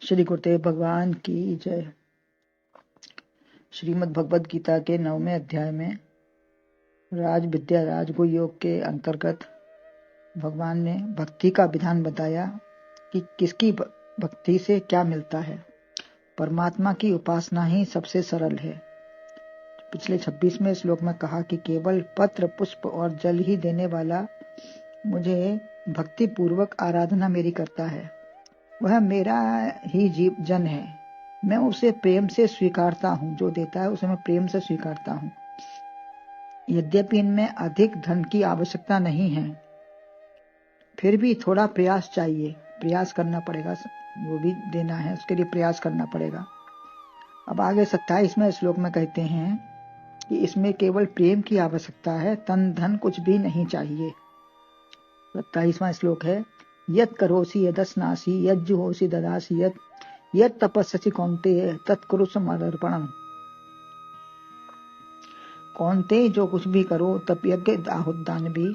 श्री गुरुदेव भगवान की जय। श्रीमद् भगवद गीता के 9वें अध्याय में राज विद्या राजगुरु योग के अंतर्गत भगवान ने भक्ति का विधान बताया कि किसकी भक्ति से क्या मिलता है। परमात्मा की उपासना ही सबसे सरल है। पिछले 26वें श्लोक में कहा कि केवल पत्र पुष्प और जल ही देने वाला मुझे भक्ति पूर्वक आराधना मेरी करता है, वह मेरा ही जीव जन है। मैं उसे प्रेम से स्वीकारता हूँ, जो देता है उसे मैं प्रेम से स्वीकारता हूँ। यद्यपि इनमें अधिक धन की आवश्यकता नहीं है, फिर भी थोड़ा प्रयास चाहिए, प्रयास करना पड़ेगा। वो भी देना है, उसके लिए प्रयास करना पड़ेगा। अब आगे 27वें श्लोक में कहते हैं कि इसमें केवल प्रेम की आवश्यकता है, तन धन कुछ भी नहीं चाहिए। 27वां श्लोक है, यत् करोसि यदस्नासि यज्जुहोसि ददासि यत् तपस्सि कौन्तेय तत्कुरु समर्पणम्। कौन्तेय, जो कुछ भी करो, तप यज्ञ आहुदान भी,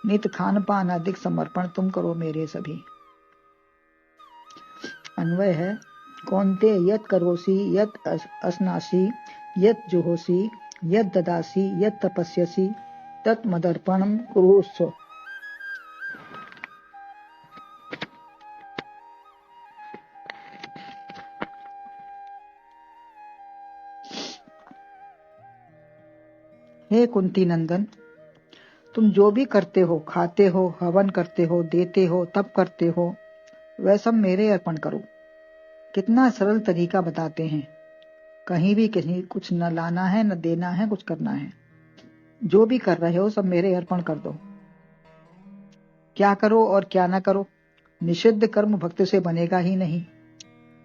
नित खान पान अधिक समर्पण तुम करो मेरे सभी। अन्वय है, कौन्तेय यत् करोसि यत् अस्नासि यत् जुहोसि यत् ददासि यत् तपस्यसि तत् मदर्पणम् कुरुस्व। हे कुंती नंदन, तुम जो भी करते हो, खाते हो, हवन करते हो, देते हो, तप करते हो, वह सब मेरे अर्पण करो। कितना सरल तरीका बताते हैं। कहीं भी किसी कुछ न लाना है, न देना है, कुछ करना है। जो भी कर रहे हो सब मेरे अर्पण कर दो। क्या करो और क्या ना करो, निषिद्ध कर्म भक्त से बनेगा ही नहीं।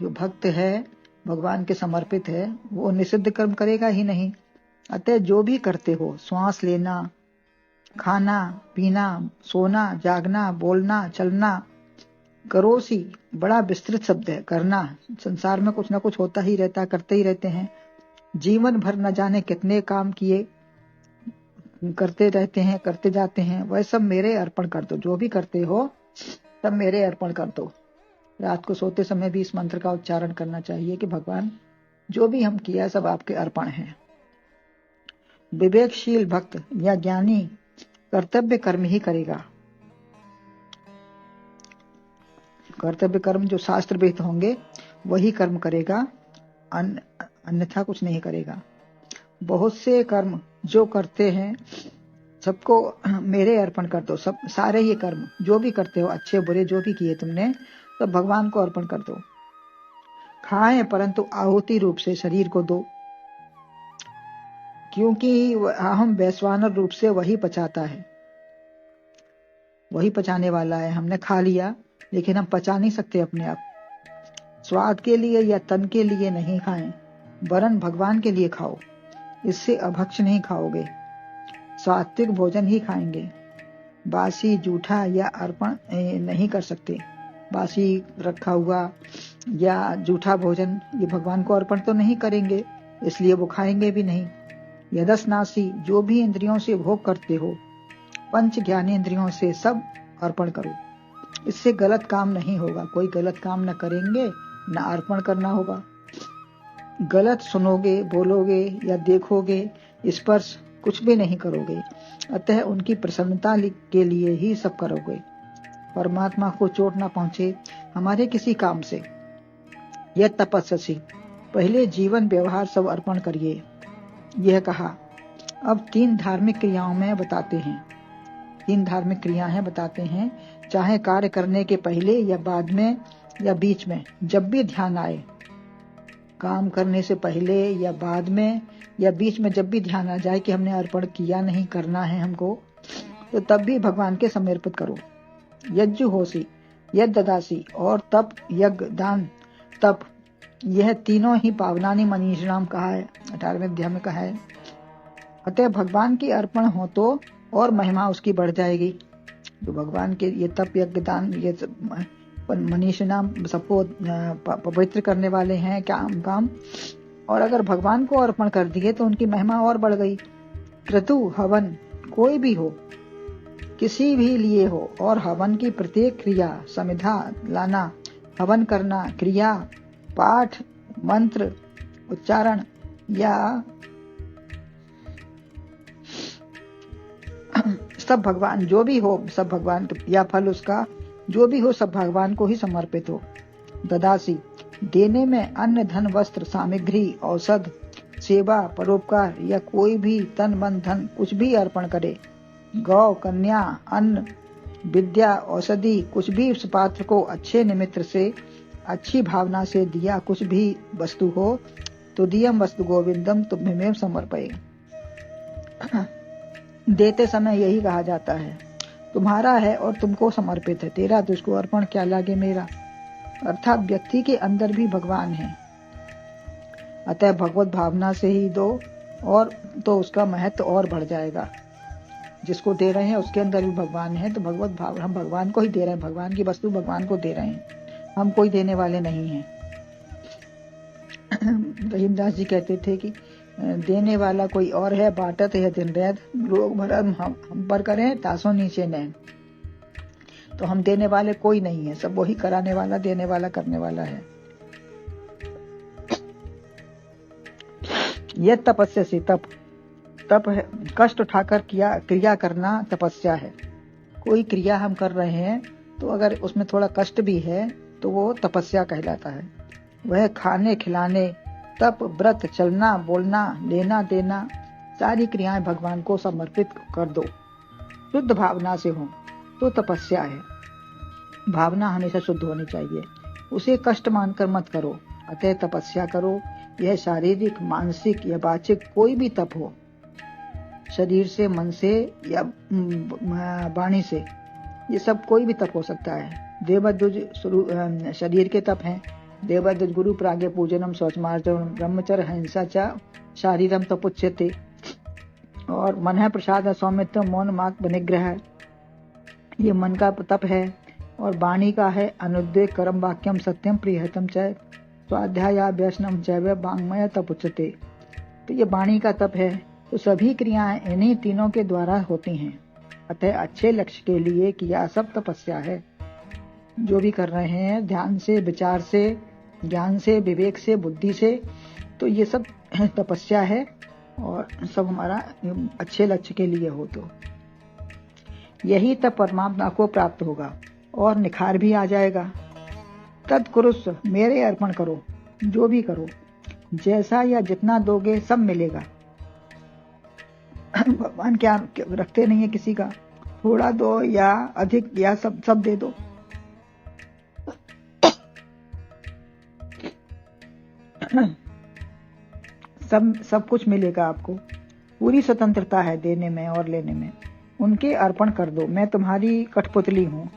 जो भक्त है, भगवान के समर्पित है, वो निषिद्ध कर्म करेगा ही नहीं। अतः जो भी करते हो, श्वास लेना, खाना पीना, सोना जागना, बोलना चलना, करोसी बड़ा विस्तृत शब्द है। करना, संसार में कुछ ना कुछ होता ही रहता, करते ही रहते हैं। जीवन भर न जाने कितने काम किए, करते रहते हैं, करते जाते हैं। वह सब मेरे अर्पण कर दो। जो भी करते हो सब मेरे अर्पण कर दो। रात को सोते समय भी इस मंत्र का उच्चारण करना चाहिए कि भगवान, जो भी हम किया सब आपके अर्पण है। विवेकशील भक्त या ज्ञानी कर्तव्य कर्म ही करेगा। कर्तव्य कर्म जो शास्त्र विहित होंगे वही कर्म करेगा, अन्यथा कुछ नहीं करेगा। बहुत से कर्म जो करते हैं सबको मेरे अर्पण कर दो। सब सारे ये कर्म जो भी करते हो, अच्छे बुरे जो भी किए तुमने, सब भगवान को अर्पण कर दो। खाएं परंतु आहुति रूप से शरीर को दो, क्योंकि हम वैश्वानर रूप से वही पचाता है, वही पचाने वाला है। हमने खा लिया लेकिन हम पचा नहीं सकते अपने आप। स्वाद के लिए या तन के लिए नहीं खाएं, वरन भगवान के लिए खाओ। इससे अभक्ष नहीं खाओगे, सात्विक भोजन ही खाएंगे। बासी जूठा या अर्पण नहीं कर सकते। बासी रखा हुआ या जूठा भोजन ये भगवान को अर्पण तो नहीं करेंगे, इसलिए वो खाएंगे भी नहीं। यदस्नासी, जो भी इंद्रियों से भोग करते हो, पंच ज्ञानेंद्रियों से सब अर्पण करो। इससे गलत काम नहीं होगा। कोई गलत काम न करेंगे, न अर्पण करना होगा। गलत सुनोगे, बोलोगे या देखोगे, स्पर्श कुछ भी नहीं करोगे। अतः उनकी प्रसन्नता के लिए ही सब करोगे। परमात्मा को चोट न पहुंचे हमारे किसी काम से। यह तपस्सी, पहले जीवन व्यवहार सब अर्पण करिए, यह कहा। अब 3 धार्मिक क्रियाओं में बताते हैं। 3 धार्मिक क्रियाएं बताते हैं। चाहे कार्य करने के पहले या बाद में या बीच में, जब भी ध्यान आए, काम करने से पहले या बाद में या बीच में, जब भी ध्यान आ जाए कि हमने अर्पण किया नहीं, करना है हमको, तो तब भी भगवान के समर्पित करो। यज्ञ होसी यज्ञ ददासी, और तप यज्ञ दान तप, यह तीनों ही पावनानी मनीषिणाम कहा है, 18वें अध्याय में कहा है। अतः भगवान की अर्पण हो तो और महिमा उसकी बढ़ जाएगी। तो भगवान के ये तप यज्ञ दान, ये मनीषी नाम सबको पवित्र करने वाले हैं काम। और अगर भगवान को अर्पण कर दिए तो उनकी महिमा और बढ़ गई। क्रतु हवन कोई भी हो, किसी भी लिए हो, और हवन की प्रत्येक क्रिया, समिधा लाना, हवन करना, क्रिया, पाठ, मंत्र, उच्चारण या सब भगवान, जो भी हो सब भगवान, या फल उसका जो भी हो सब भगवान को ही समर्पित हो। ददासी, देने में अन्न, धन, वस्त्र, सामग्री, औषध, सेवा, परोपकार या कोई भी तन मन धन कुछ भी अर्पण करे। गौ, कन्या, अन्न, विद्या, औषधि कुछ भी उस पात्र को अच्छे निमित्त से, अच्छी भावना से दिया कुछ भी वस्तु हो तो दियम वस्तु गोविंदम तुभ्यमेव समर्पये। देते समय यही कहा जाता है, तुम्हारा है और तुमको समर्पित है, तेरा तुझको अर्पण क्या लागे मेरा। अर्थात व्यक्ति के अंदर भी भगवान है, अतः भगवत भावना से ही दो और तो उसका महत्व और बढ़ जाएगा। जिसको दे रहे हैं उसके अंदर भी भगवान है, तो भगवत भाव, हम भगवान को ही दे रहे हैं, भगवान की वस्तु भगवान को दे रहे हैं, हम कोई देने वाले नहीं हैं। रहीमदास जी कहते थे कि देने वाला कोई और है, बाटत है दिन रात, लोग भरम हम पर करें तासों नीचे नैन। तो हम देने वाले कोई नहीं है, सब वही कराने वाला, देने वाला, करने वाला है। यह तपस्या से तप है, कष्ट उठाकर क्रिया करना तपस्या है। कोई क्रिया हम कर रहे हैं तो अगर उसमें थोड़ा कष्ट भी है तो वो तपस्या कहलाता है। वह खाने खिलाने, तप, व्रत, चलना, बोलना, लेना देना, सारी क्रियाएं भगवान को समर्पित कर दो, शुद्ध भावना से हो तो तपस्या है। भावना हमेशा शुद्ध होनी चाहिए, उसे कष्ट मानकर मत करो, अतः तपस्या करो। यह शारीरिक, मानसिक या वाचिक कोई भी तप हो, शरीर से, मन से या वाणी से, ये सब कोई भी तप हो सकता है। देवद्वज शरीर के तप हैं, देवद्वज गुरु प्राज्ञ पूजनम शौचमार्जनम ब्रह्मचर्य हिंसा च शारीरम तपुच्यते, और मन है प्रसाद सौमित्र मौन मार्ग निग्रह, ये मन का तप है। और वाणी का है अनुद्वेग कर्म वाक्यम सत्यम प्रियतम च स्वाध्यायाभ्यसनम चैव वाङ्मय तपुच्यते, तो ये वाणी का तप है। तो सभी क्रियाएं इन्हीं तीनों के द्वारा होती हैं, अतः अच्छे लक्ष्य के लिए किया सब तपस्या है। जो भी कर रहे हैं ध्यान से, विचार से, ज्ञान से, विवेक से, बुद्धि से, तो ये सब तपस्या है और सब हमारा अच्छे लक्ष्य के लिए हो तो यही तब परमात्मा को प्राप्त होगा और निखार भी आ जाएगा। तत्कुरुष, मेरे अर्पण करो, जो भी करो, जैसा या जितना दोगे सब मिलेगा। भगवान क्या रखते नहीं है किसी का, थोड़ा दो या अधिक या सब दे दो। सब कुछ मिलेगा आपको, पूरी स्वतंत्रता है देने में और लेने में। उनके अर्पण कर दो, मैं तुम्हारी कठपुतली हूँ,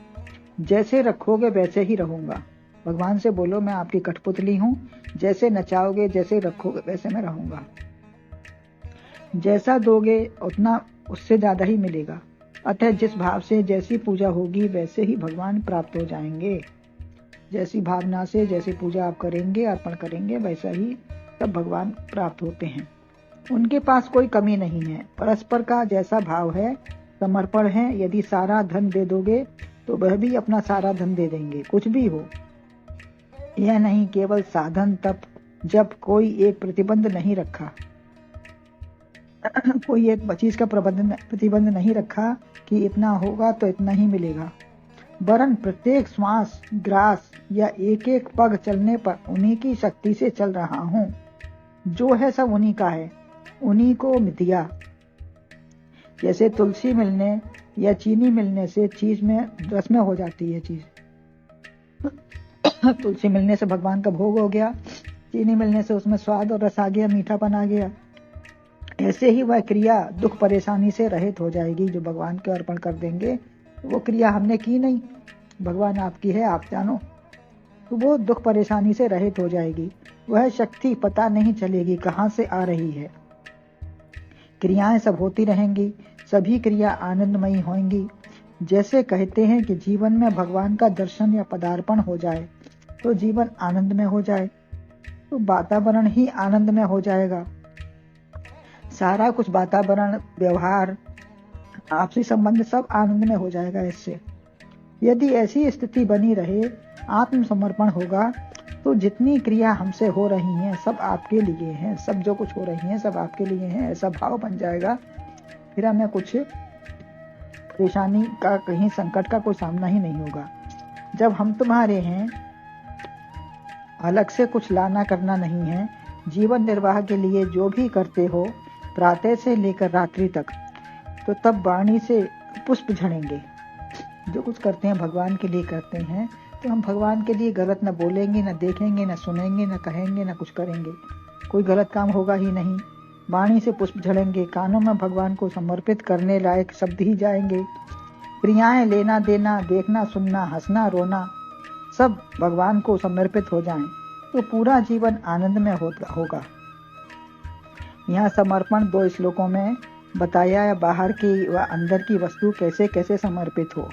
जैसे रखोगे वैसे ही रहूंगा। भगवान से बोलो मैं आपकी कठपुतली हूँ, जैसे नचाओगे, जैसे रखोगे वैसे मैं रहूंगा। जैसा दोगे उतना उससे ज्यादा ही मिलेगा, अतः जिस भाव से जैसी पूजा होगी वैसे ही भगवान प्राप्त हो जाएंगे। जैसी भावना से जैसी पूजा आप करेंगे, अर्पण करेंगे, वैसा ही सब भगवान प्राप्त होते हैं। उनके पास कोई कमी नहीं है, परस्पर का जैसा भाव है, समर्पण है। यदि सारा धन दे दोगे तो वह भी अपना सारा धन दे देंगे, कुछ भी हो। यह नहीं केवल साधन तप जब कोई एक प्रतिबंध नहीं रखा, कोई एक चीज का प्रतिबंध नहीं रखा कि इतना होगा तो इतना ही मिलेगा, वरन प्रत्येक श्वास, ग्रास या एक एक पग चलने पर उन्हीं की शक्ति से चल रहा हूँ। जो है सब उन्हीं का है, उन्हीं को दिया। जैसे तुलसी मिलने या चीनी मिलने से चीज में रस में हो जाती है चीज। तुलसी मिलने से भगवान का भोग हो गया, चीनी मिलने से उसमें स्वाद और रस आ गया, मीठापन आ गया। ऐसे ही वह क्रिया दुख परेशानी से रहित हो जाएगी। जो भगवान के अर्पण कर देंगे, वो क्रिया हमने की नहीं, भगवान आपकी है, आप जानो, तो वो दुख परेशानी से रहित हो जाएगी। वह शक्ति पता नहीं चलेगी कहाँ से आ रही है। क्रियाएं सब होती रहेंगी, सभी क्रिया आनंदमयी होंगी। जैसे कहते हैं कि जीवन में भगवान का दर्शन या पदार्पण हो जाए तो जीवन आनंद में हो जाए, तो वातावरण ही आनंद में हो जाएगा। सारा कुछ, वातावरण, व्यवहार, आपसी संबंध सब आनंद में हो जाएगा इससे। यदि ऐसी स्थिति बनी रहे आत्मसमर्पण होगा तो जितनी क्रिया हमसे हो रही हैं सब आपके लिए हैं, सब जो कुछ हो रही हैं सब आपके लिए हैं, ऐसा भाव बन जाएगा। फिर हमें कुछ परेशानी का, कहीं संकट का कोई सामना ही नहीं होगा। जब हम तुम्हारे हैं, अलग से कुछ लाना करना नहीं है। जीवन निर्वाह के लिए जो भी करते हो प्रातः से लेकर रात्रि तक, तो तब वाणी से पुष्प झड़ेंगे। जो कुछ करते हैं भगवान के लिए करते हैं, तो हम भगवान के लिए गलत न बोलेंगे, न देखेंगे, न सुनेंगे, न कहेंगे, न कुछ करेंगे। कोई गलत काम होगा ही नहीं। वाणी से पुष्प झड़ेंगे, कानों में भगवान को समर्पित करने लायक शब्द ही जाएंगे। क्रियाएं, लेना देना, देखना सुनना, हंसना रोना, सब भगवान को समर्पित हो जाएं, तो पूरा जीवन आनंद में होगा। यहाँ समर्पण 2 श्लोकों में बताया है, बाहर की व अंदर की वस्तु कैसे कैसे समर्पित हो।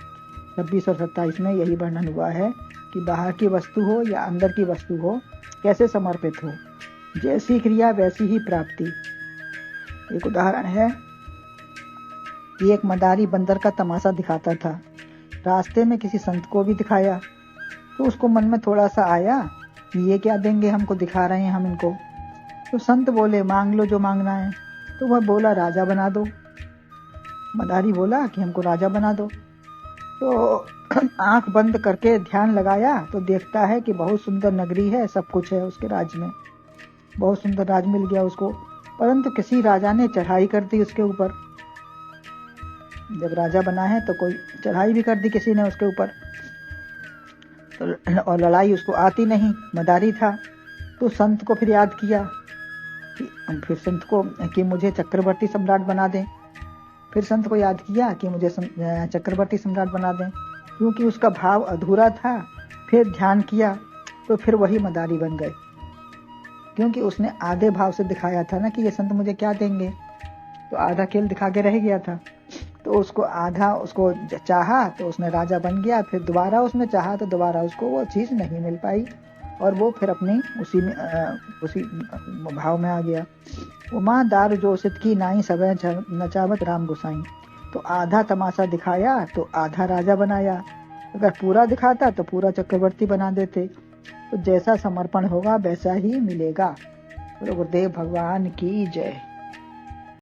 26 और 27 में यही वर्णन हुआ है कि बाहर की वस्तु हो या अंदर की वस्तु हो, कैसे समर्पित हो। जैसी क्रिया वैसी ही प्राप्ति। एक उदाहरण है कि एक मदारी बंदर का तमाशा दिखाता था। रास्ते में किसी संत को भी दिखाया, तो उसको मन में थोड़ा सा आया कि ये क्या देंगे, हमको दिखा रहे हैं हम इनको। तो संत बोले, मांग लो जो मांगना है। तो वह बोला, राजा बना दो। मदारी बोला कि हमको राजा बना दो। तो आंख बंद करके ध्यान लगाया तो देखता है कि बहुत सुंदर नगरी है, सब कुछ है उसके राज्य में, बहुत सुंदर राज मिल गया उसको। परंतु किसी राजा ने चढ़ाई कर दी उसके ऊपर। जब राजा बना है तो कोई चढ़ाई भी कर दी किसी ने उसके ऊपर, तो और लड़ाई उसको आती नहीं, मदारी था। तो संत को फिर याद किया फिर संत को कि मुझे चक्रवर्ती सम्राट बना दें। फिर संत को याद किया कि मुझे चक्रवर्ती सम्राट बना दें, क्योंकि उसका भाव अधूरा था। फिर ध्यान किया तो फिर वही मदारी बन गए, क्योंकि उसने आधे भाव से दिखाया था ना कि ये संत मुझे क्या देंगे, तो आधा खेल दिखा के रह गया था। तो उसको आधा उसको चाहा तो उसने राजा बन गया। फिर दोबारा उसने चाहा तो दोबारा उसको वो चीज़ नहीं मिल पाई, और वो फिर अपनी उसी भाव में आ गया। उमा दार जो सिद्ध की नाई सवै नचावत राम गोसाई। तो आधा तमाशा दिखाया तो आधा राजा बनाया, अगर पूरा दिखाता तो पूरा चक्रवर्ती बना देते। तो जैसा समर्पण होगा वैसा ही मिलेगा। गुरुदेव भगवान की जय।